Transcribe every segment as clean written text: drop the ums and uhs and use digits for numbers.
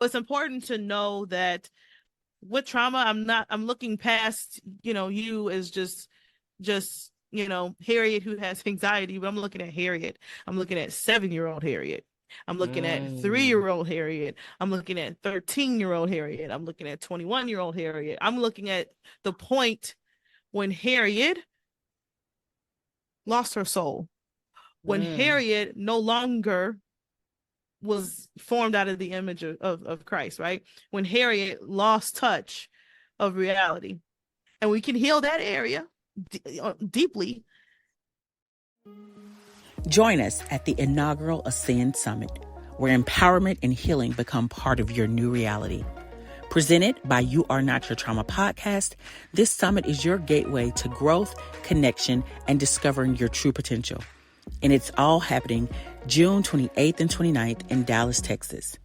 it's important to know that with trauma, I'm looking past, you as just, Harriet who has anxiety, but I'm looking at Harriet. I'm looking at 7-year-old Harriet. I'm looking at Mm. 3-year-old Harriet. I'm looking at 13-year-old Harriet. I'm looking at 21-year-old Harriet. I'm looking at the point when Harriet lost her soul, when Mm. Harriet no longer was formed out of the image of Christ, right? When Harriet lost touch of reality. And we can heal that area deeply. Join us at the inaugural Ascend Summit, where empowerment and healing become part of your new reality. Presented by You Are Not Your Trauma podcast, this summit is your gateway to growth, connection, and discovering your true potential. And it's all happening June 28th and 29th in Dallas, Texas.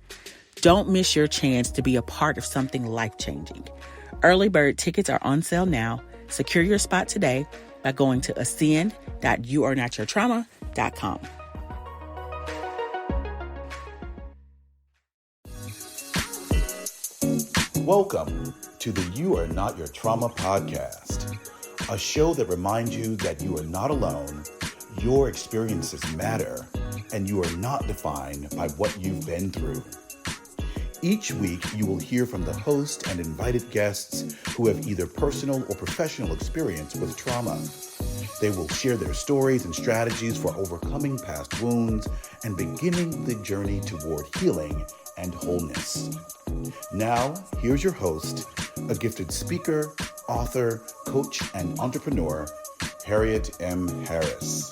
Don't miss your chance to be a part of something life-changing. Early bird tickets are on sale now. Secure your spot today by going to ascend.youarenotyourtrauma.com. Welcome to the You Are Not Your Trauma podcast, a show that reminds you that you are not alone, your experiences matter, and you are not defined by what you've been through. Each week, you will hear from the host and invited guests who have either personal or professional experience with trauma. They will share their stories and strategies for overcoming past wounds and beginning the journey toward healing and wholeness. Now, here's your host, a gifted speaker, author, coach, and entrepreneur, Harriet M. Harris.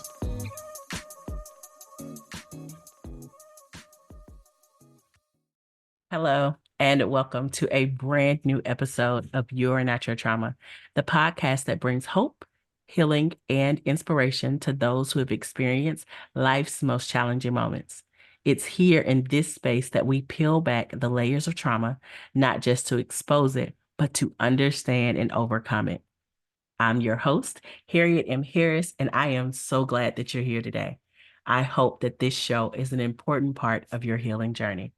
Hello, and welcome to a brand new episode of You Are Not Your Trauma, the podcast that brings hope, healing, and inspiration to those who have experienced life's most challenging moments. It's here in this space that we peel back the layers of trauma, not just to expose it, but to understand and overcome it. I'm your host, Harriet M. Harris, and I am so glad that you're here today. I hope that this show is an important part of your healing journey.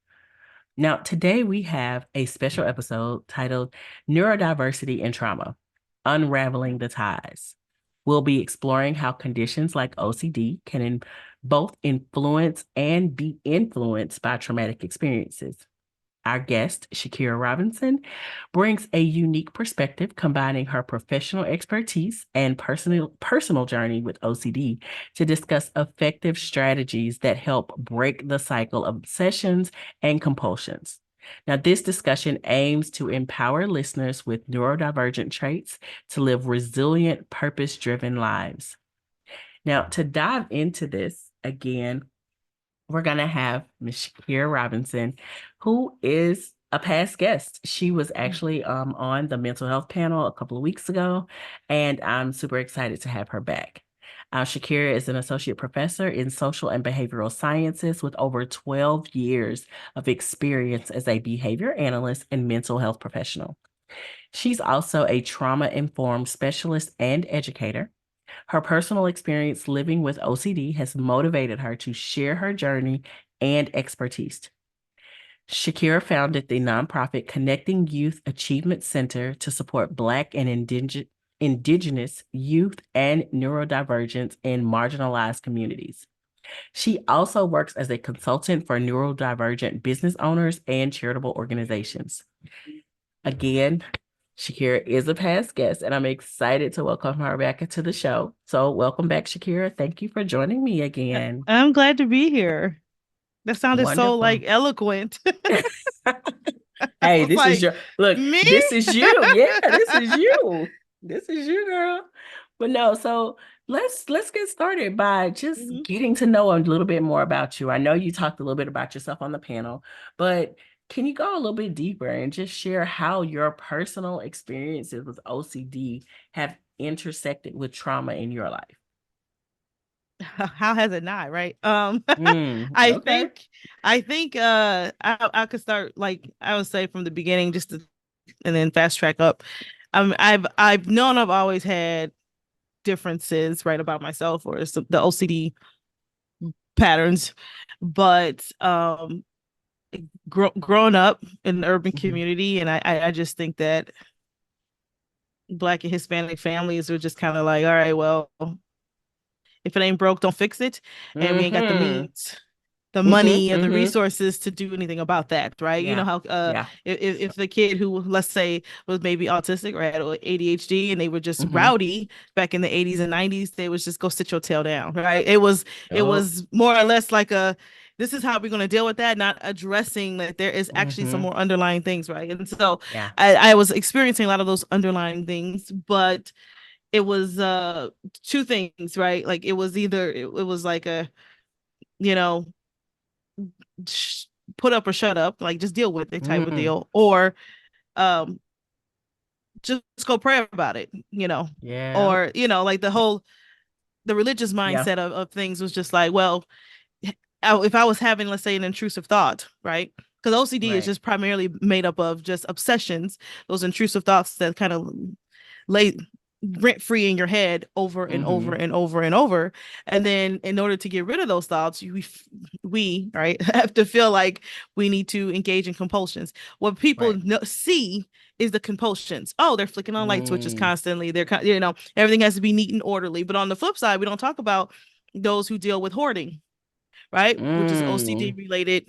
Now, today we have a special episode titled Neurodiversity and Trauma, Unraveling the Ties. We'll be exploring how conditions like OCD can both influence and be influenced by traumatic experiences. Our guest, Shakira Robinson, brings a unique perspective combining her professional expertise and personal journey with OCD to discuss effective strategies that help break the cycle of obsessions and compulsions. Now, this discussion aims to empower listeners with neurodivergent traits to live resilient, purpose-driven lives. Now, to dive into this again, we're going to have Ms. Shakira Robinson, who is a past guest. She was actually on the mental health panel a couple of weeks ago, and I'm super excited to have her back. Shakira is an associate professor in social and behavioral sciences with over 12 years of experience as a behavior analyst and mental health professional. She's also a trauma-informed specialist and educator. Her personal experience living with OCD has motivated her to share her journey and expertise. Shakira founded the nonprofit Connecting Youth Achievement Center to support Black and Indigenous youth and neurodivergence in marginalized communities. She also works as a consultant for neurodivergent business owners and charitable organizations. Again, Shakira is a past guest, and I'm excited to welcome her back into the show. So, welcome back, Shakira. Thank you for joining me again. I'm glad to be here. That sounded so Wonderful. eloquent. I Hey, was this is like, your look. me? This is you. Yeah, this is you. This is you, girl. But no, so let's get started by just Mhm. getting to know a little bit more about you. I know you talked a little bit about yourself on the panel, but can you go a little bit deeper and just share how your personal experiences with OCD have intersected with trauma in your life? How has it not, right? I Okay. think I could start, like, I would say, from the beginning, just to, and then fast track up. I've known I've always had differences, right, about myself, or the OCD patterns, but Growing up in the urban Mhm. community, and I just think that Black and Hispanic families are just kind of like, all right, well, if it ain't broke, don't fix it, and we ain't got the Mhm. means, the Mhm. money, or the Mhm. resources to do anything about that, right? You know Yeah. how Yeah. if the kid who, let's say, was maybe autistic or had ADHD and they were just Mhm. rowdy back in the 80s and 90s, they was just go sit your tail down, right? It was Oh. more or less like a, this is how we're going to deal with that, not addressing that there is actually some Mhm. more underlying things, right? And so Yeah. I was experiencing a lot of those underlying things, but it was two things, right? Like it was either it was like a, you know, put up or shut up, like just deal with it type of Mm. deal, or um just go pray about it, Yeah. or like the religious Yeah. mindset of things was just like, well, if I was having, let's say, an intrusive thought, right? Because OCD is Right. just primarily made up of just obsessions, those intrusive thoughts that kind of lay rent free in your head over and over Mhm. and over and over. And then in order to get rid of those thoughts, we right have to feel like we need to engage in compulsions. What people Right. see is the compulsions. Oh, they're flicking on light switches Mm. constantly. They're everything has to be neat and orderly. But on the flip side, we don't talk about those who deal with hoarding, right? Which is OCD Mm. related,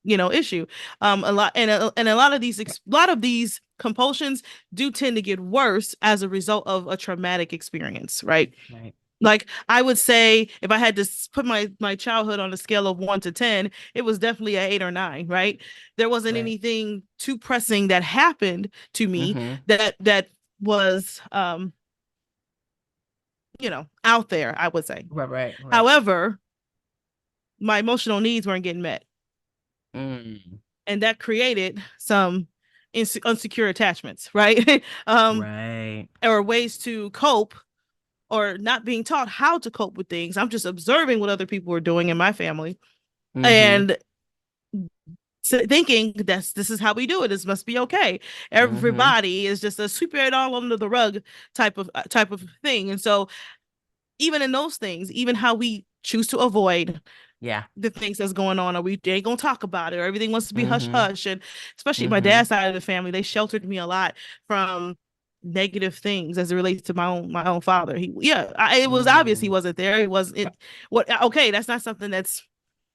issue. A lot of these compulsions do tend to get worse as a result of a traumatic experience, right? Right. Like I would say, if I had to put my childhood on a scale of 1 to 10, it was definitely an 8 or 9, right? There wasn't Right. anything too pressing that happened to me Mhm. that was out there, I would say. Right. Right. Right. However, my emotional needs weren't getting met, Mm. and that created some insecure attachments, right? Right. Or ways to cope, or not being taught how to cope with things. I'm just observing what other people are doing in my family, Mhm. and thinking this is how we do it. This must be okay. Mhm. Everybody is just a sweep it all under the rug type of thing. And so even in those things, even how we choose to avoid Yeah. the things that's going on, or we ain't gonna talk about it, or everything wants to be hush Mhm. hush. And especially my Mhm. dad's side of the family, they sheltered me a lot from negative things as it relates to my own father. It was obvious he Mm. wasn't there. He wasn't it. What? Okay, that's not something that's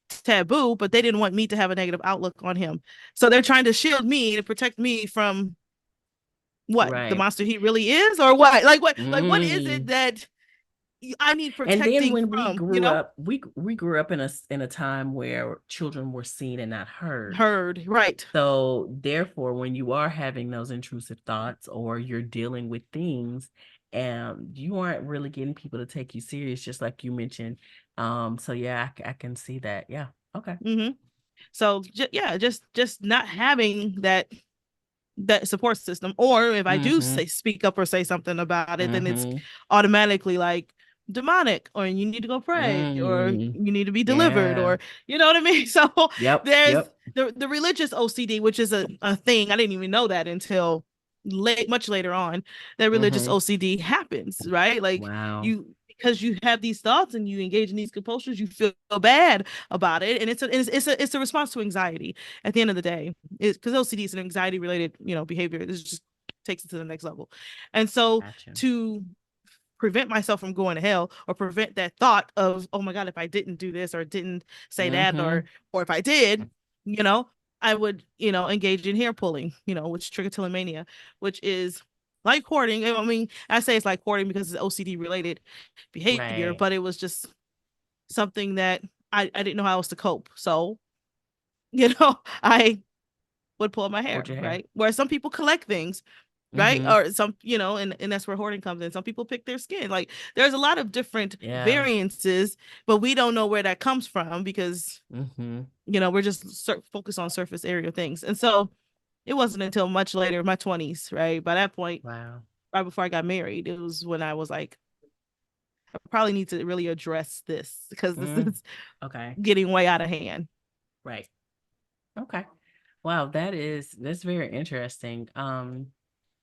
taboo, but they didn't want me to have a negative outlook on him. So they're trying to shield me to protect me from what the Right. monster he really is, or what? Like what is it Mm. that I need And then protecting when we from? grew up, we grew up in a time where children were seen and not heard. Heard, right. So therefore, when you are having those intrusive thoughts or you're dealing with things, and you aren't really getting people to take you serious, just like you mentioned. So yeah, I can see that. Yeah. Okay. Mm-hmm. So yeah, just not having that support system, or if I do Mm-hmm. say speak up or say something about it, then it's Mm-hmm. automatically like demonic, or you need to go pray, or Mm. you need to be delivered, Yeah. or you know what I mean. So Yep. there's Yep. the religious OCD, which is a thing. I didn't even know that until much later on, that religious Mm-hmm. OCD happens, right? Like Wow. you, because you have these thoughts and you engage in these compulsions, you feel bad about it, and it's a response to anxiety at the end of the day. It's because OCD is an anxiety related, behavior. This just takes it to the next level. And so Gotcha. to prevent myself from going to hell, or prevent that thought of, oh my God, if I didn't do this or didn't say that, Mm-hmm. or if I did, you know, I would, engage in hair pulling, which trichotillomania, which is like hoarding. I mean, I say it's like hoarding because it's OCD related behavior, Right. but it was just something that I didn't know how else to cope. So, I would pull my hair, Hold your hair. right? Where some people collect things, right? Mm-hmm. Or some, and that's where hoarding comes in. Some people pick their skin. Like there's a lot of different Yeah. variances, but we don't know where that comes from because, Mm-hmm. we're just focused on surface area things. And so it wasn't until much later, my 20s, right? By that point, Wow. right before I got married, it was when I was like, I probably need to really address this because this Mm. is Okay. getting way out of hand. Right. Okay. Wow, that's very interesting.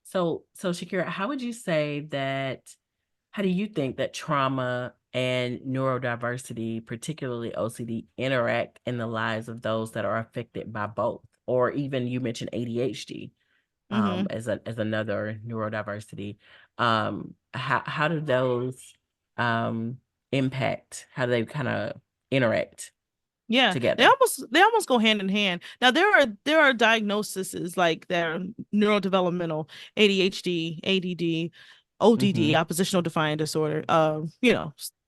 So Shakira, how do you think that trauma and neurodiversity, particularly OCD, interact in the lives of those that are affected by both, or even you mentioned ADHD as another neurodiversity. How do those impact? How do they kind of interact Yeah, together? they almost go hand in hand. Now there are diagnoses like that are neurodevelopmental, ADHD, ADD, ODD, oppositional defiant disorder,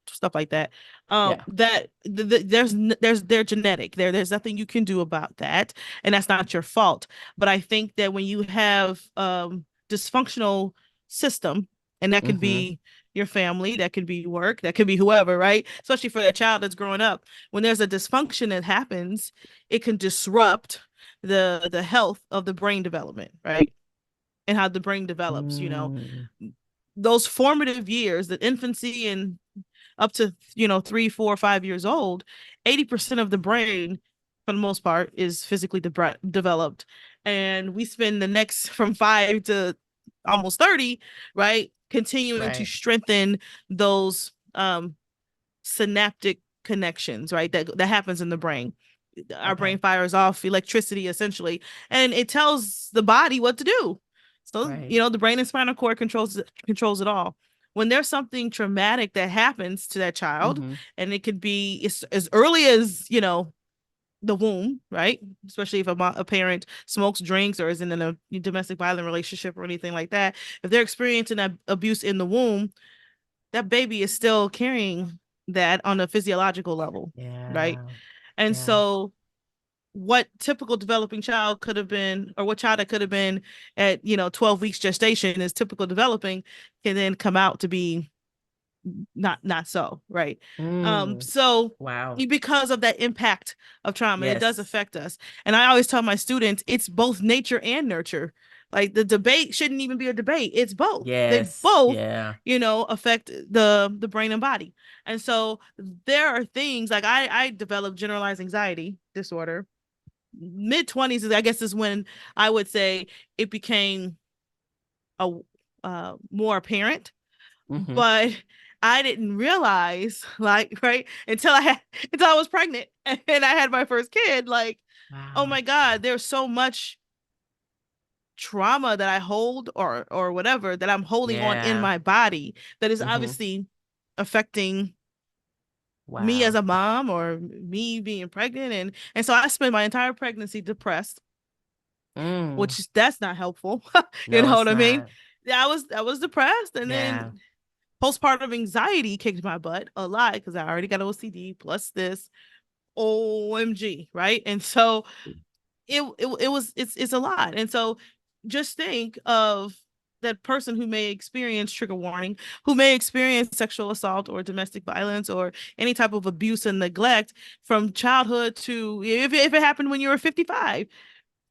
stuff like that. Yeah. That they're genetic. There's nothing you can do about that, and that's not your fault. But I think that when you have dysfunctional system, and that could be your family, that could be work, that could be whoever, right? Especially for that child that's growing up. When there's a dysfunction that happens, it can disrupt the health of the brain development, right? And how the brain develops, those formative years, the infancy and up to 3, 4, 5 years old, 80% of the brain for the most part is physically developed, and we spend the next from 5 to almost 30, right, continuing to strengthen those synaptic connections, right, that happens in the brain. Our brain fires off electricity essentially, and it tells the body what to do. So the brain and spinal cord controls it all. When there's something traumatic that happens to that child, and it could be as early as the womb, right? Especially if a parent smokes, drinks, or is in a domestic violent relationship or anything like that. If they're experiencing that abuse in the womb, that baby is still carrying that on a physiological level, right? And so what typical developing child could have been, or what child that could have been at 12 weeks gestation is typical developing, can then come out to be not so, right? So because of that impact of trauma, it does affect us. And I always tell my students, it's both nature and nurture. Like, the debate shouldn't even be a debate. It's both. They both affect the brain and body. And so there are things like I developed generalized anxiety disorder. Mid-20s, I guess, is when I would say it became more apparent. But I didn't realize, until I was pregnant and I had my first kid, oh my God, there's so much trauma that I hold or whatever that I'm holding on in my body that is obviously affecting me as a mom, or me being pregnant. And so I spent my entire pregnancy depressed, which that's not helpful. You know what I mean? Yeah, I was depressed, and then postpartum anxiety kicked my butt a lot because I already got OCD plus this. OMG, right? And so it's a lot. And so just think of that person who may experience, trigger warning, who may experience sexual assault or domestic violence or any type of abuse and neglect from childhood to if it happened when you were 55.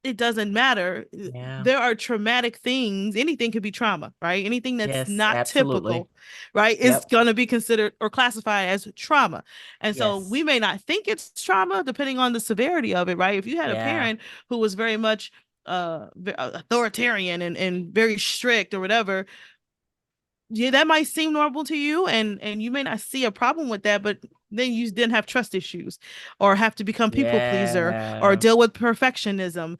It doesn't matter. There are traumatic things. Anything could be trauma, right? Anything that's not typical, right, is going to be considered or classified as trauma. And so we may not think it's trauma depending on the severity of it, right? If you had a parent who was very much authoritarian and very strict or whatever, that might seem normal to you, and you may not see a problem with that, but then you didn't have trust issues or have to become people pleaser or deal with perfectionism.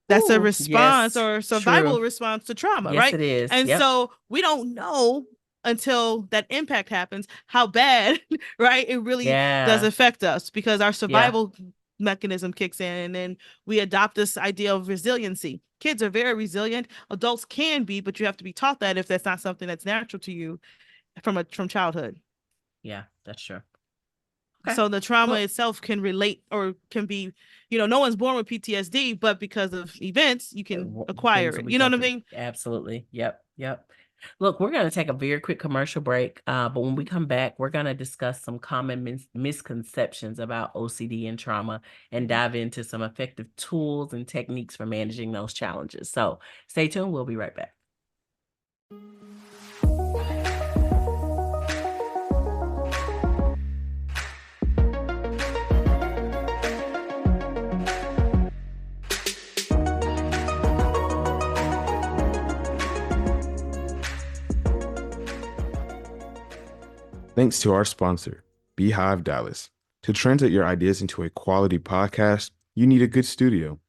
That's a response or survival response to trauma, right? It is. And so we don't know until that impact happens how bad, right, it really does affect us, because our survival mechanism kicks in, and then we adopt this idea of resiliency. Kids are very resilient. Adults can be, but you have to be taught that if that's not something that's natural to you from childhood. Yeah, that's true. Okay. So the trauma itself can relate, or can be, no one's born with PTSD, but because of events, you can acquire it. You know what I mean? Absolutely. Yep. Look, we're going to take a very quick commercial break, but when we come back, we're going to discuss some common misconceptions about OCD and trauma and dive into some effective tools and techniques for managing those challenges. So stay tuned. We'll be right back. Thanks to our sponsor, Beehive Dallas. To translate your ideas into a quality podcast, you need a good studio.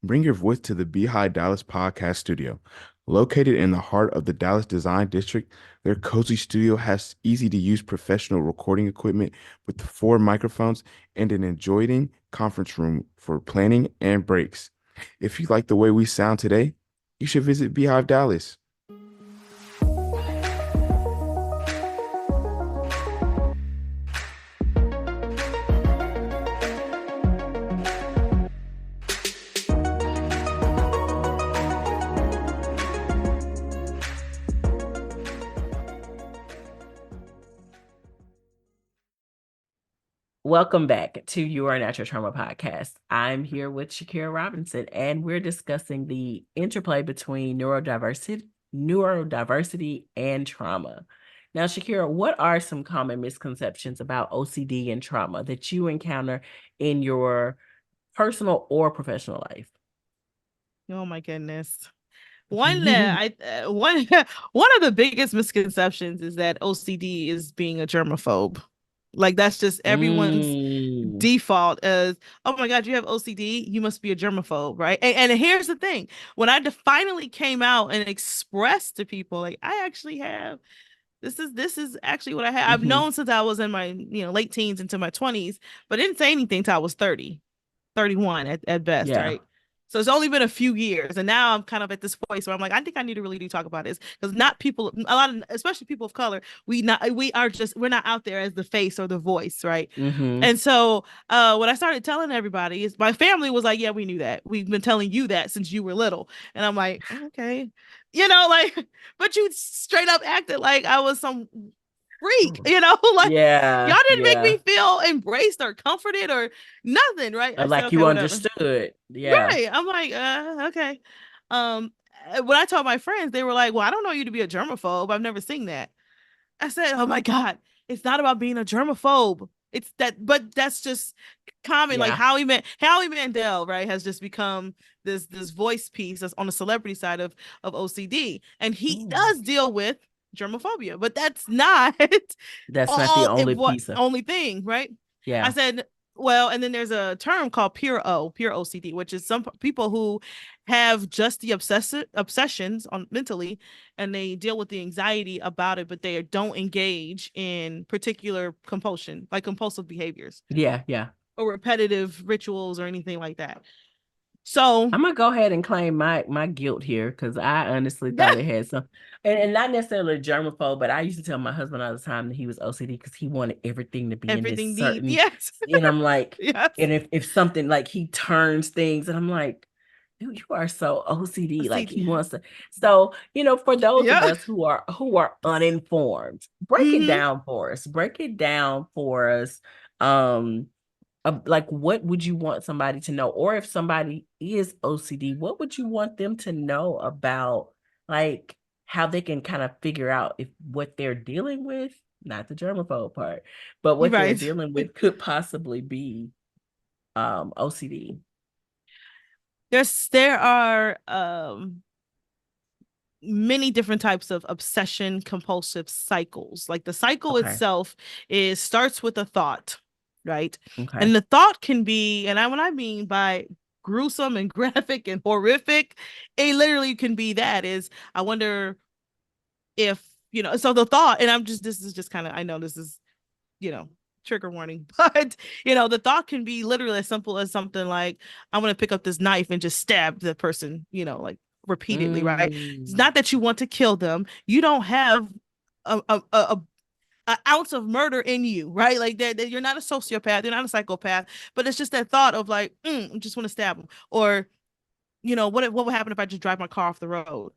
Bring your voice to the Beehive Dallas Podcast Studio. Located in the heart of the Dallas Design District, their cozy studio has easy-to-use professional recording equipment with 4 microphones and an adjoining conference room for planning and breaks. If you like the way we sound today, you should visit Beehive Dallas. Welcome back to Your Natural Trauma Podcast. I'm here with Shakira Robinson, and we're discussing the interplay between neurodiversity and trauma. Now, Shakira, what are some common misconceptions about OCD and trauma that you encounter in your personal or professional life? Oh my goodness. One that one of the biggest misconceptions is that OCD is being a germaphobe. Like that's just everyone's default as, oh my God, you have OCD, you must be a germaphobe, right? And here's the thing. When I finally came out and expressed to people, like, I actually have this is actually what I have. I've known since I was in my late teens into my 20s, but didn't say anything till I was 30, 31 at best, right? So it's only been a few years, and now I'm kind of at this place where I'm like, I think I need to really talk about this, because not people, a lot of, especially people of color, we're not out there as the face or the voice, right? And so what I started telling everybody is, my family was like, yeah, we knew that. We've been telling you that since you were little. And I'm like, okay, but you straight up acted like I was some freak, like y'all didn't make me feel embraced or comforted or nothing, right? Or like, you understood. Right. I'm like, okay. When I told my friends, they were like, well, I don't know you to be a germaphobe. I've never seen that. I said, oh my God, it's not about being a germaphobe. It's that, but that's just common. Like Howie Mandel, right, has just become this voice piece that's on the celebrity side of OCD, and he does deal with germophobia, but that's not the only thing, right? I said, well, and then there's a term called pure OCD, which is some people who have just the obsessions on mentally, and they deal with the anxiety about it, but they don't engage in particular compulsion, like compulsive behaviors. Or repetitive rituals or anything like that. So I'm gonna go ahead and claim my guilt here, because I honestly thought it had some, and not necessarily a germaphobe, but I used to tell my husband all the time that he was OCD because he wanted everything to be in this certain. And I'm like, and if something, like, he turns things, and I'm like, dude, you are so OCD. Like, he wants to. So, for those of us who are uninformed, break it down for us. Break it down for us. Like, what would you want somebody to know? Or if somebody is OCD, what would you want them to know about, like, how they can kind of figure out if what they're dealing with, not the germaphobe part, but what they're dealing with could possibly be OCD? There are many different types of obsession compulsive cycles. Like, the cycle itself starts with a thought, right? And the thought can be, and when I mean by gruesome and graphic and horrific, it literally can be that is, I wonder if, so the thought, and this is just kind of, I know this is, trigger warning, but the thought can be literally as simple as something like, I want to pick up this knife and just stab the person, like, repeatedly, right? It's not that you want to kill them. You don't have an ounce of murder in you, right? Like, that you're not a sociopath, you're not a psychopath, but it's just that thought of like, I just want to stab him, or what would happen if I just drive my car off the road,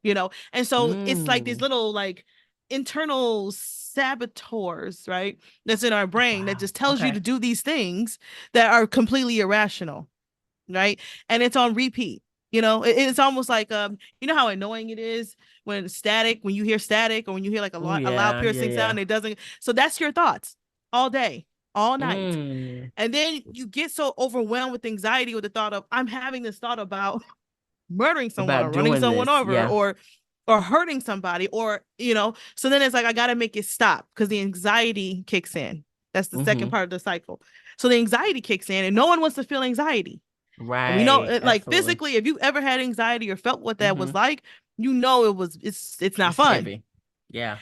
And so it's like these little, like, internal saboteurs, right, that's in our brain that just tells you to do these things that are completely irrational, right? And it's on repeat. It's almost like how annoying it is when you hear static, or when you hear like a loud piercing sound, it doesn't. So that's your thoughts all day, all night. And then you get so overwhelmed with anxiety with the thought of, I'm having this thought about murdering someone, or running someone over, or or hurting somebody, or, so then it's like, I got to make it stop because the anxiety kicks in. That's the second part of the cycle. So the anxiety kicks in, and no one wants to feel anxiety. Right. And we know, like, absolutely. physically, if you ever had anxiety or felt what that was like, it's not fun. Heavy. Yeah.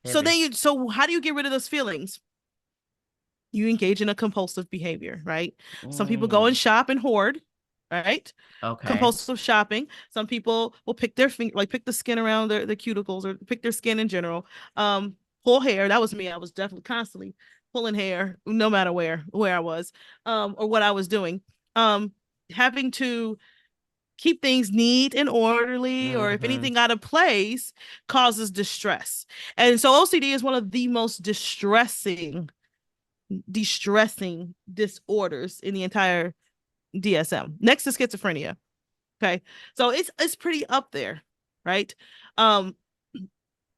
Heavy. So how do you get rid of those feelings? You engage in a compulsive behavior, right? Some people go and shop and hoard, right? Okay. Compulsive shopping. Some people will pick their finger, like pick the skin around the cuticles, or pick their skin in general. Pull hair. That was me. I was definitely constantly pulling hair, no matter where I was, or what I was doing. Having to keep things neat and orderly, or if anything out of place causes distress. And so OCD is one of the most distressing disorders in the entire DSM, next to schizophrenia. Okay, so it's pretty up there, right?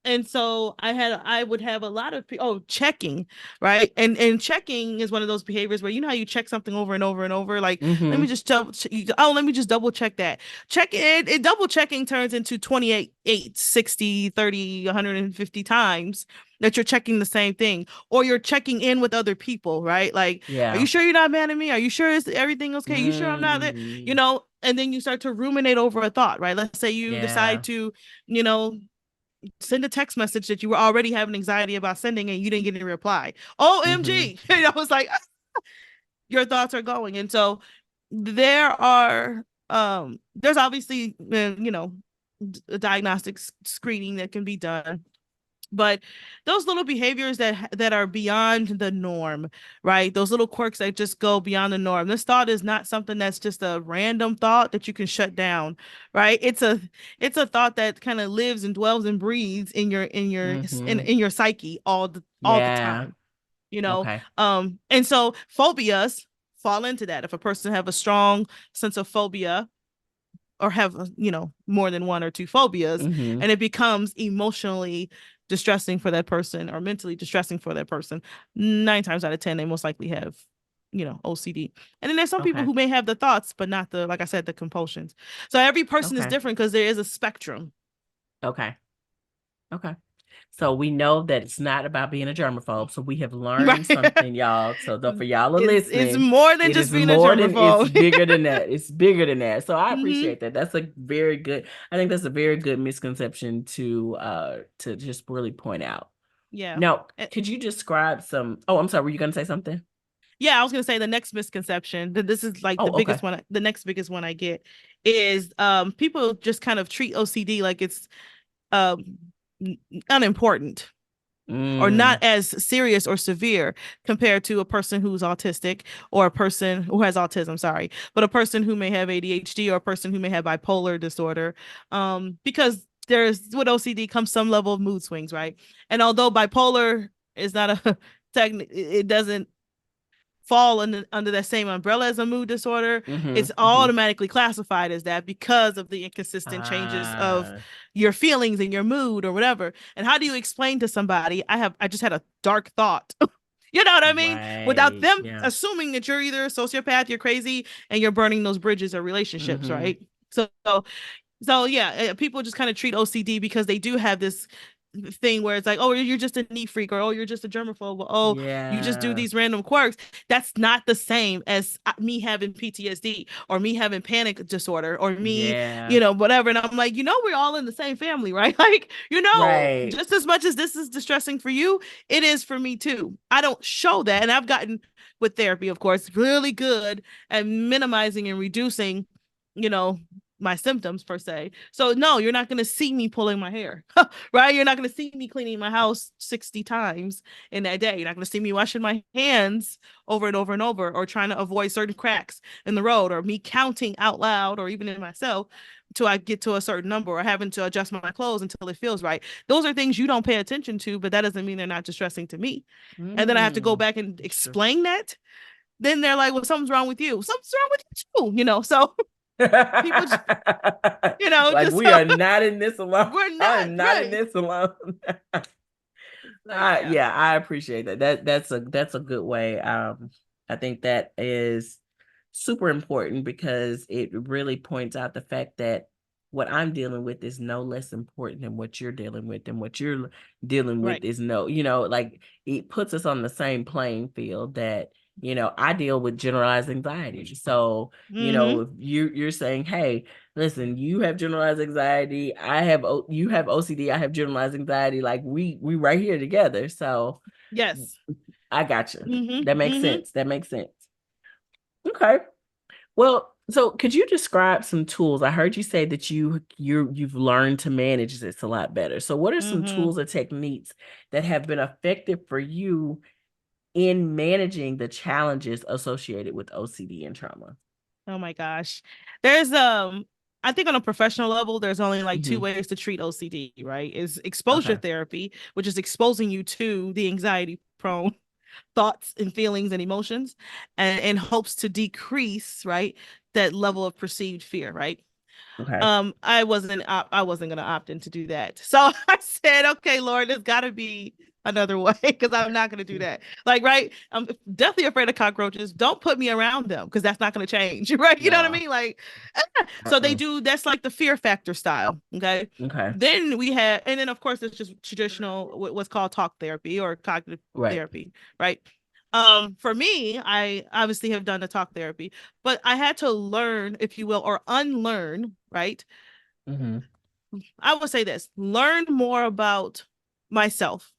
And so I would have a lot of checking, right? And checking is one of those behaviors where, how you check something over and over and over, like, let me just double check that. Check it double checking turns into 28, 8, 60, 30, 150 times that you're checking the same thing, or you're checking in with other people, right? Like, are you sure you're not mad at me? Are you sure everything okay? You sure I'm not there? And then you start to ruminate over a thought, right? Let's say you decide to, send a text message that you were already having anxiety about sending, and you didn't get any reply. OMG. And I was like, your thoughts are going. And so there's obviously, diagnostic screening that can be done. But those little behaviors that are beyond the norm, right? Those little quirks that just go beyond the norm. This thought is not something that's just a random thought that you can shut down, right? It's a thought that kind of lives and dwells and breathes in your psyche all the time, Okay. And so phobias fall into that. If a person have a strong sense of phobia, or have, more than one or two phobias, and it becomes emotionally distressing for that person, or mentally distressing for that person, 9 times out of 10, they most likely have, OCD. And then there's some people who may have the thoughts, but not like I said, the compulsions. So every person is different because there is a spectrum. Okay. So we know that it's not about being a germaphobe. So we have learned something, y'all. So for y'all are listening, it's more than just being a germaphobe. It's bigger than that. It's bigger than that. So I appreciate that. That's I think that's a very good misconception to just really point out. Yeah. Now, could you describe some? Oh, I'm sorry. Were you going to say something? Yeah, I was going to say the next misconception that this is like the biggest one. The next biggest one I get is people just kind of treat OCD like it's unimportant, or not as serious or severe compared to a person who's autistic, or a person who has autism, but a person who may have ADHD, or a person who may have bipolar disorder, because with OCD comes some level of mood swings, right? And although bipolar is not it doesn't fall under that same umbrella as a mood disorder, it's automatically classified as that because of the inconsistent changes of your feelings and your mood or whatever. And how do you explain to somebody, I just had a dark thought? You know what I mean? Right. Without them assuming that you're either a sociopath, you're crazy, and you're burning those bridges of relationships, right? So yeah, people just kind of treat OCD because they do have this thing where it's like, oh, you're just a neat freak, or oh, you're just a germaphobe, or oh, you just do these random quirks. That's not the same as me having PTSD, or me having panic disorder, or me, whatever. And I'm like, we're all in the same family, right? Like, just as much as this is distressing for you, it is for me too. I don't show that. And I've gotten, with therapy, of course, really good at minimizing and reducing, my symptoms per se. So no, you're not going to see me pulling my hair, right? You're not going to see me cleaning my house 60 times in that day. You're not going to see me washing my hands over and over and over, or trying to avoid certain cracks in the road, or me counting out loud, or even in myself, till I get to a certain number, or having to adjust my clothes until it feels right. Those are things you don't pay attention to, but that doesn't mean they're not distressing to me. And then I have to go back and explain that. Then they're like, well, something's wrong with you. Something's wrong with you too, so people just, like, we are not in this alone. We're not. I'm not in this alone. I appreciate that. That's a good way. I think that is super important, because it really points out the fact that what I'm dealing with is no less important than what you're dealing with, and what you're dealing with Right. is no, like it puts us on the same playing field that, I deal with generalized anxiety. So, Mm-hmm. if you're saying, hey, listen, you have generalized anxiety, you have OCD, I have generalized anxiety, like we right here together. So Yes. I got you. Mm-hmm. That makes Mm-hmm. sense. That makes sense. Okay. Well, so could you describe some tools? I heard you say that you've learned to manage this a lot better. So what are some Mm-hmm. tools or techniques that have been effective for you in managing the challenges associated with OCD and trauma? Oh my gosh. There's I think on a professional level, there's only like two Mm-hmm. ways to treat OCD, right? Is exposure Okay. therapy, which is exposing you to the anxiety prone thoughts and feelings and emotions, and in hopes to decrease, right, that level of perceived fear, right? Okay. I wasn't gonna opt in to do that. So I said, okay, Lord, there's gotta be another way, because I'm not gonna do that. Like, right, I'm definitely afraid of cockroaches. Don't put me around them, because that's not gonna change. Right, you know what I No. mean? Like, so they Uh-uh. do, that's like the fear factor style. Okay. Okay. Then we have, and then of course it's just traditional what's called talk therapy or cognitive Right. therapy, right? For me, I obviously have done the talk therapy, but I had to learn, if you will, or unlearn, right? Mm-hmm. I would say this: learn more about myself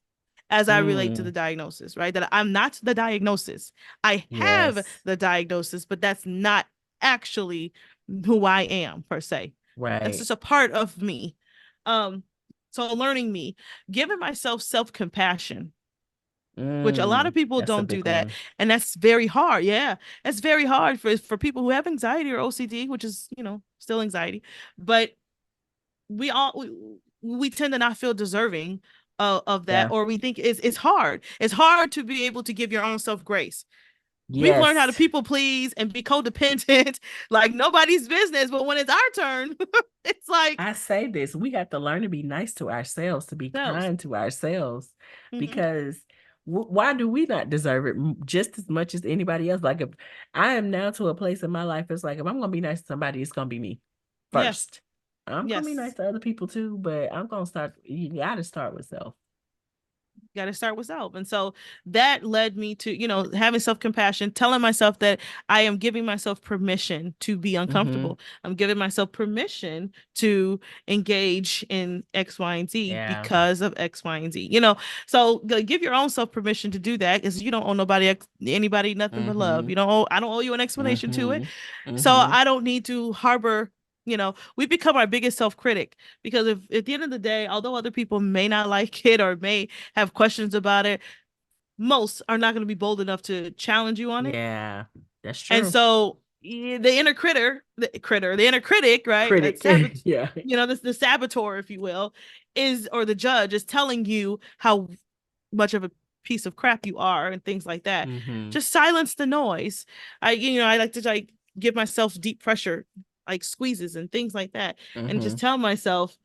as I relate to the Mm. diagnosis, right? That I'm not the diagnosis. I have Yes. the diagnosis, but that's not actually who I am per se. That's Right. just a part of me. Um, so learning me, giving myself self-compassion, which a lot of people That's a don't do big that, one. and that's very hard. Yeah, that's very hard for people who have anxiety or OCD, which is, still anxiety, but we all we tend to not feel deserving of that, Yeah. or we think it's hard to be able to give your own self grace. We've learned how to Yes. people please and be codependent like nobody's business, but when it's our turn, it's like I say this, we have to learn to be nice to ourselves, to be those. kind to ourselves, Mm-hmm. because why do we not deserve it just as much as anybody else? Like, if I am now to a place in my life, it's like, if I'm going to be nice to somebody, it's going to be me Yeah. first. I'm going to be nice Yes. to other people too, but I'm going to start, you got to start with self. Got to start with self. And so that led me to, having self compassion, telling myself that I am giving myself permission to be Mm-hmm. uncomfortable. I'm giving myself permission to engage in X, Y, and Z Yeah. because of X, Y, and Z. So give your own self permission to do that, because you don't owe anybody nothing but love. Mm-hmm. I don't owe you an explanation to it. Mm-hmm. So Mm-hmm. I don't need to harbor. We become our biggest self critic, because if at the end of the day, although other people may not like it or may have questions about it, most are not going to be bold enough to challenge you on it. Yeah, that's And true. so the inner critic, right? That Critic. Yeah. the saboteur, if you will, or the judge is telling you how much of a piece of crap you are and things like that. Mm-hmm. Just silence the noise. I like to like give myself deep pressure, like squeezes and things like that, and Mm-hmm. just tell myself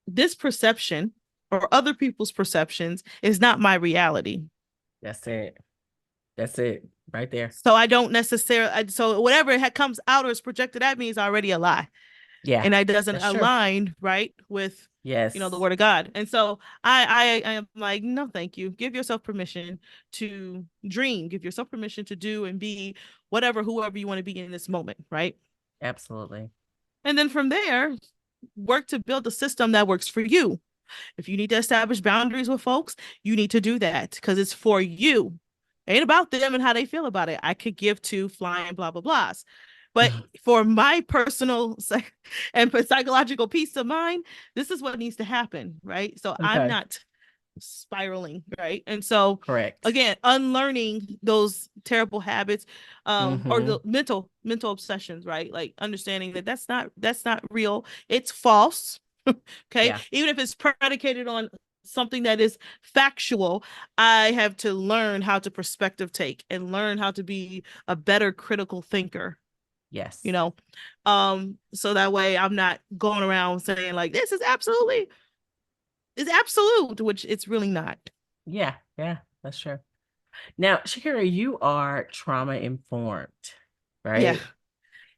this perception or other people's perceptions is not my reality. That's it. That's it. Right there. So I don't necessarily, so whatever comes out or is projected at me is already a lie. Yeah, And it doesn't that's true. align, right, with, the Yes. word of God. And so I am like, no, thank you. Give yourself permission to dream, give yourself permission to do and be whoever you want to be in this moment, right? Absolutely. And then from there, work to build a system that works for you. If you need to establish boundaries with folks, you need to do that, because it's for you. It ain't about them and how they feel about it. I could give two flying blah blah blahs. But for my personal and psychological peace of mind, this is what needs to happen, right? So I'm Okay. not spiraling, right? And so Correct. again, unlearning those terrible habits, or Mm-hmm. the mental obsessions, right? Like understanding that that's not real. It's false. Okay. Yeah. Even if it's predicated on something that is factual, I have to learn how to perspective take and learn how to be a better critical thinker, Yes. so that way I'm not going around saying like this is absolute, which it's really not. Yeah. Yeah. That's true. Now, Shakira, you are trauma informed, Yeah. right?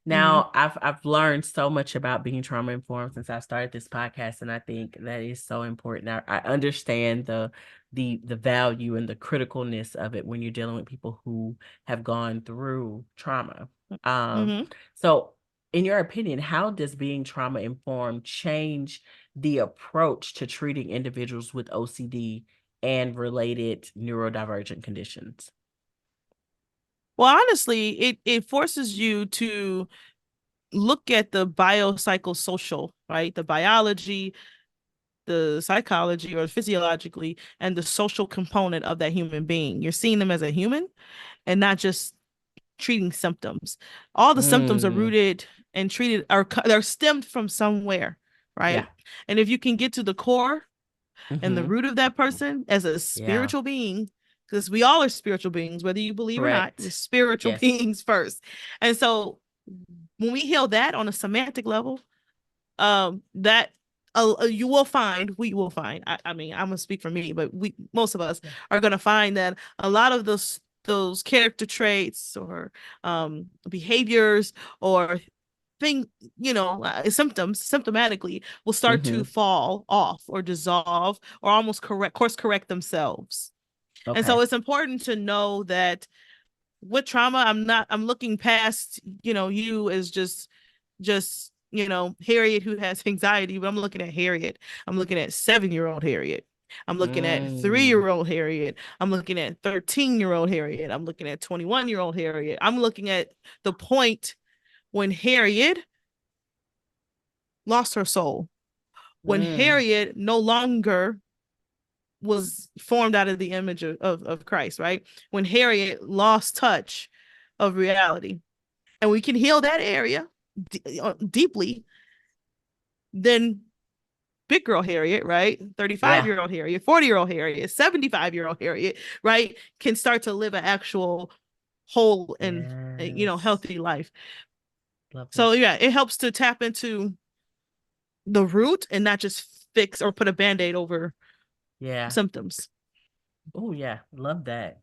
Now, I've learned so much about being trauma informed since I started this podcast, and I think that is so important. I understand the value and the criticalness of it when you're dealing with people who have gone through trauma. Mm-hmm. So, in your opinion, how does being trauma informed change the approach to treating individuals with OCD and related neurodivergent conditions? Well, honestly, it forces you to look at the biopsychosocial, right? The biology, the psychology or physiologically, and the social component of that human being. You're seeing them as a human and not just treating symptoms. All the symptoms are rooted and treated, are they're stemmed from somewhere, right? Yeah. And if you can get to the core and the Mm-hmm. root of that person as a Yeah. spiritual being, because we all are spiritual beings, whether you believe or not, we're Correct. spiritual Yes. beings first. And so when we heal that on a semantic level, that you will find, we will find, I mean, I'm gonna speak for me, but most of us Yeah. are gonna find that a lot of those character traits or behaviors or symptomatically will start to fall off or dissolve or almost course correct themselves. And so Okay. it's important to know that with trauma, I'm looking past, you as just Harriet who has anxiety, but I'm looking at Harriet. I'm looking at 7-year-old Harriet. I'm looking at 3-year-old Harriet. I'm looking at 13-year-old Harriet. I'm looking at 21-year-old Harriet. I'm looking at the point when Harriet lost her soul, when Harriet no longer was formed out of the image of Christ, right? When Harriet lost touch of reality. And we can heal that area deeply, then big girl Harriet, right? 35-year-old Harriet, 40-year-old Harriet, 75-year-old Harriet, right? Can start to live an actual whole and healthy life. So yeah, it helps to tap into the root and not just fix or put a band-aid over symptoms. Oh yeah, love that.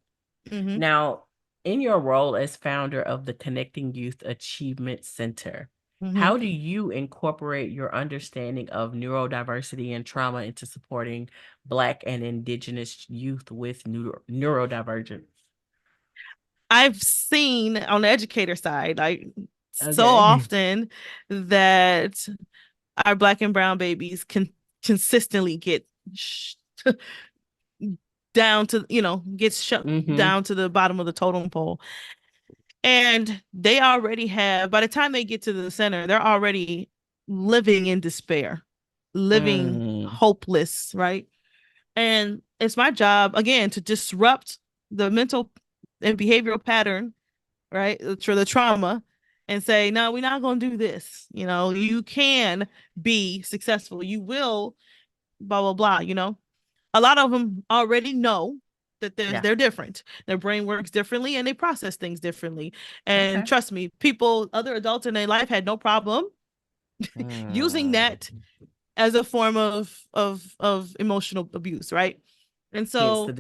Mm-hmm. Now, in your role as founder of the Connecting Youth Achievement Center, how do you incorporate your understanding of neurodiversity and trauma into supporting Black and Indigenous youth with neurodivergence? I've seen on the educator side, like so often, that our Black and brown babies can consistently get down to, gets shut down to the bottom of the totem pole. And they already have, by the time they get to the center, they're already living in despair, living hopeless, right? And it's my job, again, to disrupt the mental and behavioral pattern, right? For the trauma and say, no, we're not going to do this. You can be successful. You will, blah, blah, blah, A lot of them already know that they're different. Their brain works differently and they process things differently. And trust me, other adults in their life had no problem using that as a form of emotional abuse, right? And so hence the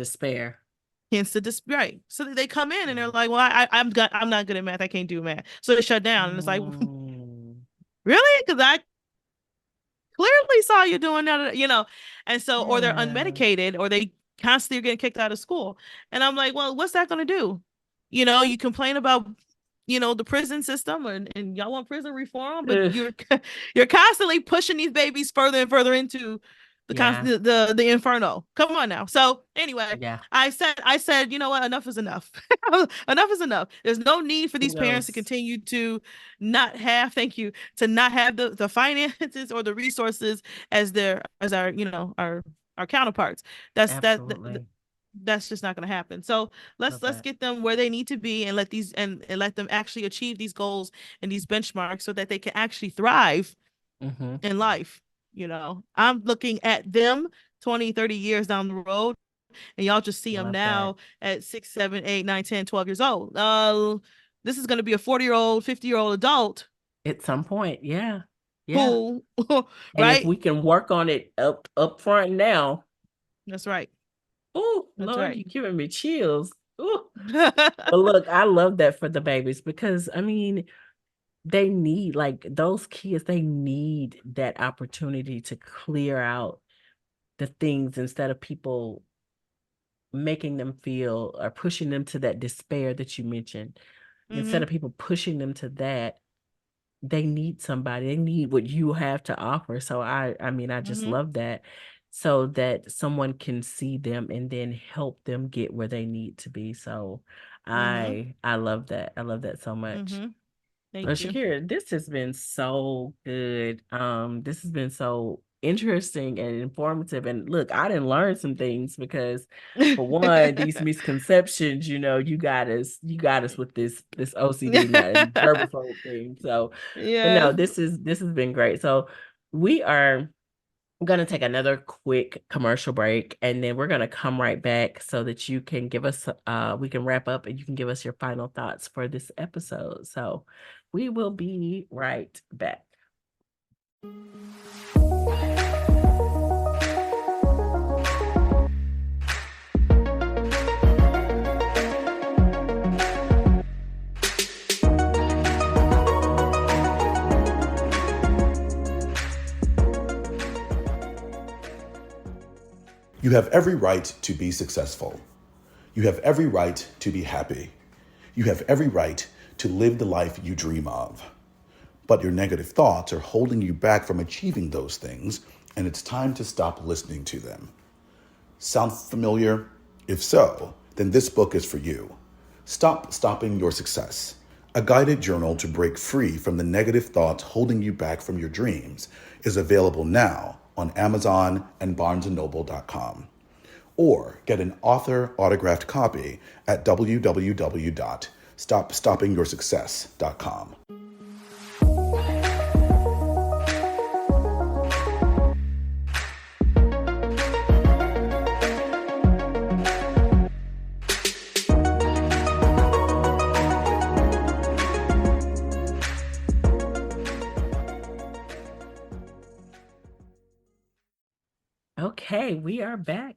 despair. Right. So they come in and they're like, well, I'm not good at math. I can't do math. So they shut down. And it's like, really? Because I clearly saw you doing that, And so, or they're unmedicated or they constantly are getting kicked out of school. And I'm like, well, what's that going to do? You complain about, the prison system and y'all want prison reform, but you're constantly pushing these babies further and further into the inferno. Come on now. So anyway, I said, you know what? Enough is enough. Enough is enough. There's no need for these parents to continue to not have, to not have the finances or the resources as our counterparts. That's just not going to happen. So let's get them where they need to be and let them actually achieve these goals and these benchmarks so that they can actually thrive in life. I'm looking at them 20, 30 years down the road, and y'all just see them now at 6, 7, 8, 9, 10, 12 years old. This is going to be a 40-year-old, 50-year-old adult at some point. Yeah. Who, right? And if we can work on it up front now. That's right. Oh, Lord, you're giving me chills. But look, I love that for the babies because, I mean, they need, like, those kids, they need that opportunity to clear out the things instead of people making them feel or pushing them to that despair that you mentioned. Instead Mm-hmm. of people pushing them to that, they need somebody. They need what you have to offer. So I mean, I just Mm-hmm. love that, so that someone can see them and then help them get where they need to be. So Mm-hmm. I love that. I love that so much. Mm-hmm. Well, Thank you. Shakira, this has been so good. This has been so interesting and informative. And look, I didn't learn some things because, for one, these misconceptions, you got us with this OCD and germaphobe thing. So, but no, Yes. this has been great. So we are going to take another quick commercial break, and then we're going to come right back so that you can give us we can wrap up and you can give us your final thoughts for this episode. So we will be right back. You have every right to be successful. You have every right to be happy. You have every right to live the life you dream of. But your negative thoughts are holding you back from achieving those things, and it's time to stop listening to them. Sound familiar? If so, then this book is for you. Stop Stopping Your Success, a guided journal to break free from the negative thoughts holding you back from your dreams, is available now on Amazon and BarnesandNoble.com. Or get an author autographed copy at www.stopstoppingyoursuccess.com. Okay, we are back.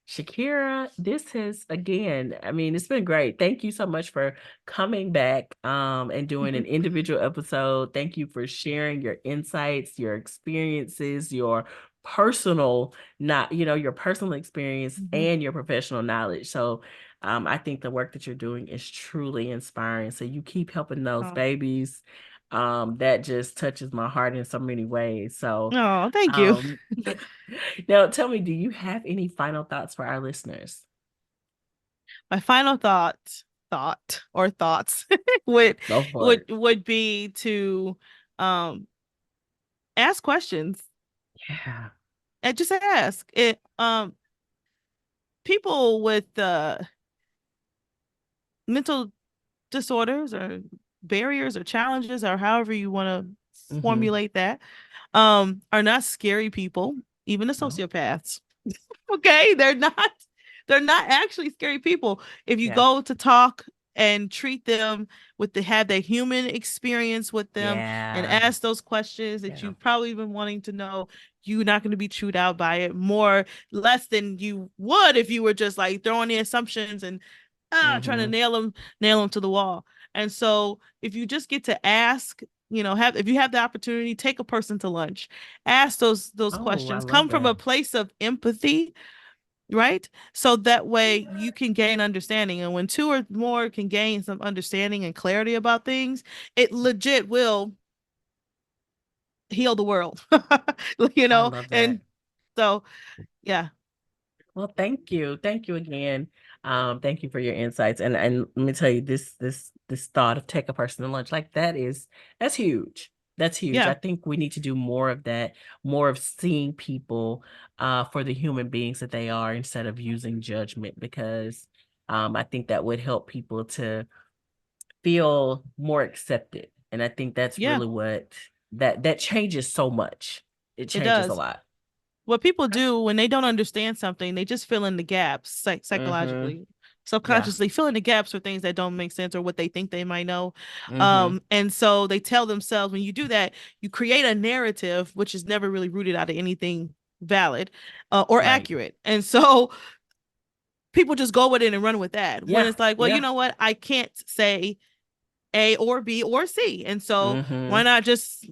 Shakira, this has, again, I mean, it's been great. Thank you so much for coming back and doing an individual episode. Thank you for sharing your insights, your experiences, your personal, not, your personal experience and your professional knowledge. So I think the work that you're doing is truly inspiring. So you keep helping those Oh, babies. That just touches my heart in so many ways. So oh, thank you. um now, tell me, do you have any final thoughts for our listeners? My final thought or thoughts would Go for it. would be to um ask questions Yeah. and just ask it. People with mental disorders or barriers or challenges or however you want to Mm-hmm. formulate that are not scary people, even the No. sociopaths. Okay, they're not actually scary people if you Yeah. go to talk and treat them with the have that human experience with them and Yeah. ask those questions that Yeah. you've probably been wanting to know. You're not going to be chewed out by it more less than you would if you were just like throwing the assumptions and trying to Mm-hmm. nail them to the wall. And so if you just get to ask, have if you have the opportunity, take a person to lunch, ask those Oh, I questions, love come from that. a place of empathy, right? So that way you can gain understanding. And when two or more can gain some understanding and clarity about things, it legit will heal the world. I love that. And so yeah. Well, thank you. Thank you again. Thank you for your insights. And let me tell you, this thought of take a person to lunch, like that's huge. That's huge. I Yeah. think we need to do more of that, more of seeing people for the human beings that they are instead of using judgment, because I think that would help people to feel more accepted. And I think that's Yeah, really what that changes so much. It it changes a does. lot. What people do when they don't understand something, they just fill in the gaps Mm-hmm. psychologically, Yeah. subconsciously fill in the gaps for things that don't make sense or what they think they might know. Mm-hmm. And so they tell themselves when you do that, you create a narrative which is never really rooted out of anything valid or Right. accurate. And so people just go with it and run with that. When Yeah. it's like, well, you Yeah. know what? I can't say A or B or C. And so Mm-hmm. why not just,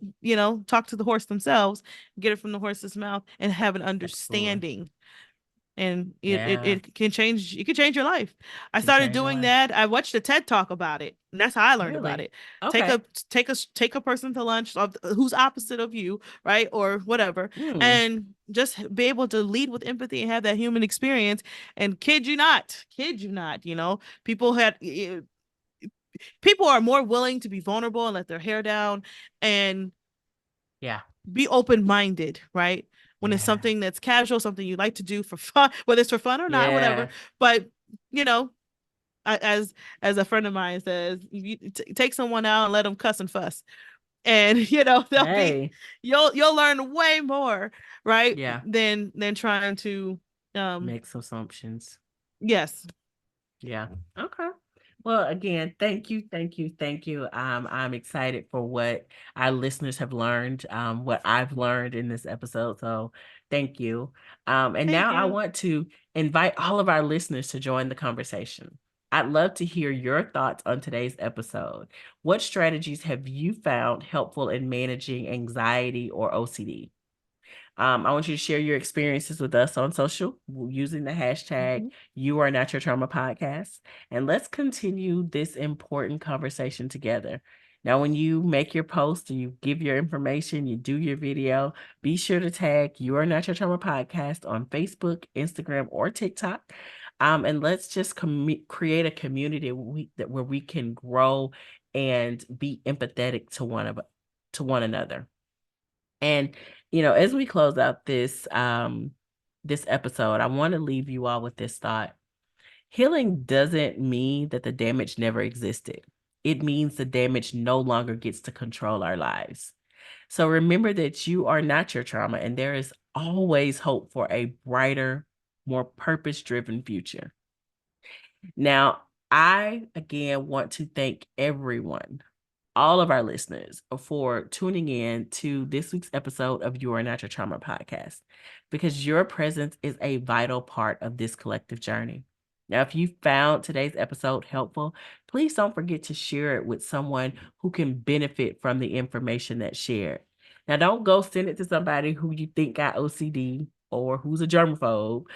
talk to the horse themselves, get it from the horse's mouth and have an Absolutely. understanding. And Yeah. it can change your life. I Can started change your doing life. that. I watched a TED talk about it. And that's how I learned about Really? it. Okay. Take a person to lunch who's opposite of you, right? Or whatever. Mm. And just be able to lead with empathy and have that human experience. And kid you not, people are more willing to be vulnerable and let their hair down and Yeah. be open-minded, right? When it's Yeah. something that's casual, something you like to do for fun, whether it's for fun or not, whatever. Yeah. But you know, as a friend of mine says, you take someone out and let them cuss and fuss, and they'll be Hey. you'll learn way more, right? Yeah. Than trying to Make some assumptions. yes. Yeah. Okay. Well, again, thank you, thank you, thank you. I'm excited for what our listeners have learned, what I've learned in this episode. So thank you. And Thank now I you. want to invite all of our listeners to join the conversation. I'd love to hear your thoughts on today's episode. What strategies have you found helpful in managing anxiety or OCD? I want you to share your experiences with us on social using the hashtag You Are Not Your Trauma Podcast. And let's continue this important conversation together. Now, when you make your post and you give your information, you do your video, be sure to tag You Are Not Your Trauma Podcast on Facebook, Instagram, or TikTok. And let's just create a community where we can grow and be empathetic to one another. And as we close out this episode, I want to leave you all with this thought. Healing doesn't mean that the damage never existed. It means the damage no longer gets to control our lives. So remember that you are not your trauma, and there is always hope for a brighter, more purpose-driven future. Now, I again want to thank everyone, all of our listeners, for tuning in to this week's episode of Your Natural Trauma Podcast, because your presence is a vital part of this collective journey. Now, if you found today's episode helpful, please don't forget to share it with someone who can benefit from the information that's shared. Now, don't go send it to somebody who you think got OCD or who's a germaphobe.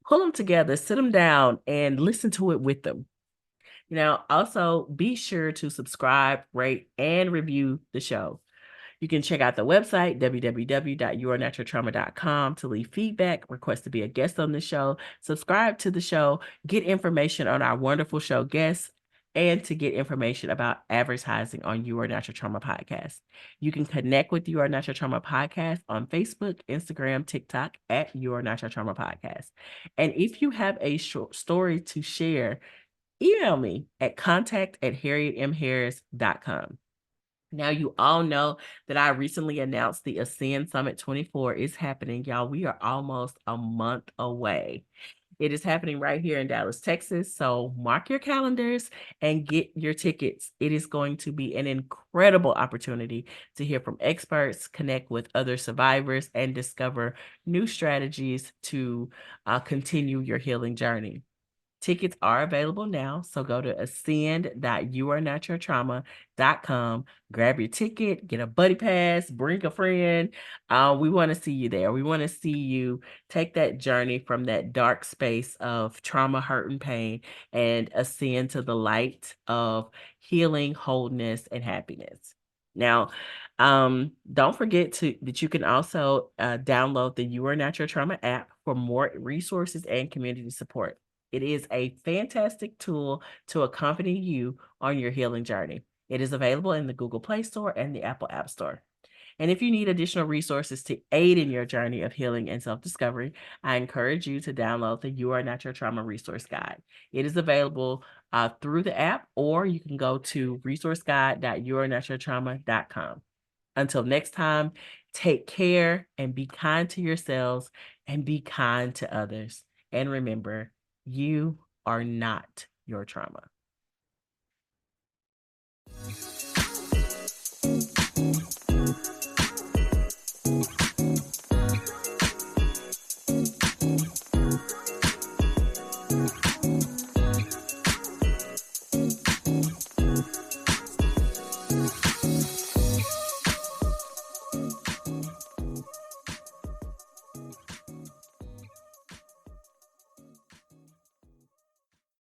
Pull them together, sit them down, and listen to it with them. Also be sure to subscribe, rate, and review the show. You can check out the website, www.yournaturaltrauma.com, to leave feedback, request to be a guest on the show, subscribe to the show, get information on our wonderful show guests, and to get information about advertising on Your Natural Trauma Podcast. You can connect with Your Natural Trauma Podcast on Facebook, Instagram, TikTok at Your Natural Trauma Podcast. And if you have a short story to share, email me at contact@harrietmharris.com. Now, you all know that I recently announced the Ascend Summit 24 is happening, y'all. We are almost a month away. It is happening right here in Dallas, Texas. So mark your calendars and get your tickets. It is going to be an incredible opportunity to hear from experts, connect with other survivors, and discover new strategies to continue your healing journey. Tickets are available now, so go to ascend.yournaturaltrauma.com, grab your ticket, get a buddy pass, bring a friend. We want to see you there. We want to see you take that journey from that dark space of trauma, hurt, and pain and ascend to the light of healing, wholeness, and happiness. Now, don't forget that you can also download the You Are Not Your Trauma app for more resources and community support. It is a fantastic tool to accompany you on your healing journey. It is available in the Google Play Store and the Apple App Store. And if you need additional resources to aid in your journey of healing and self-discovery, I encourage you to download the You Are Not Your Trauma Resource Guide. It is available through the app, or you can go to resourceguide.yournaturaltrauma.com. Until next time, take care and be kind to yourselves and be kind to others. And remember, you are not your trauma.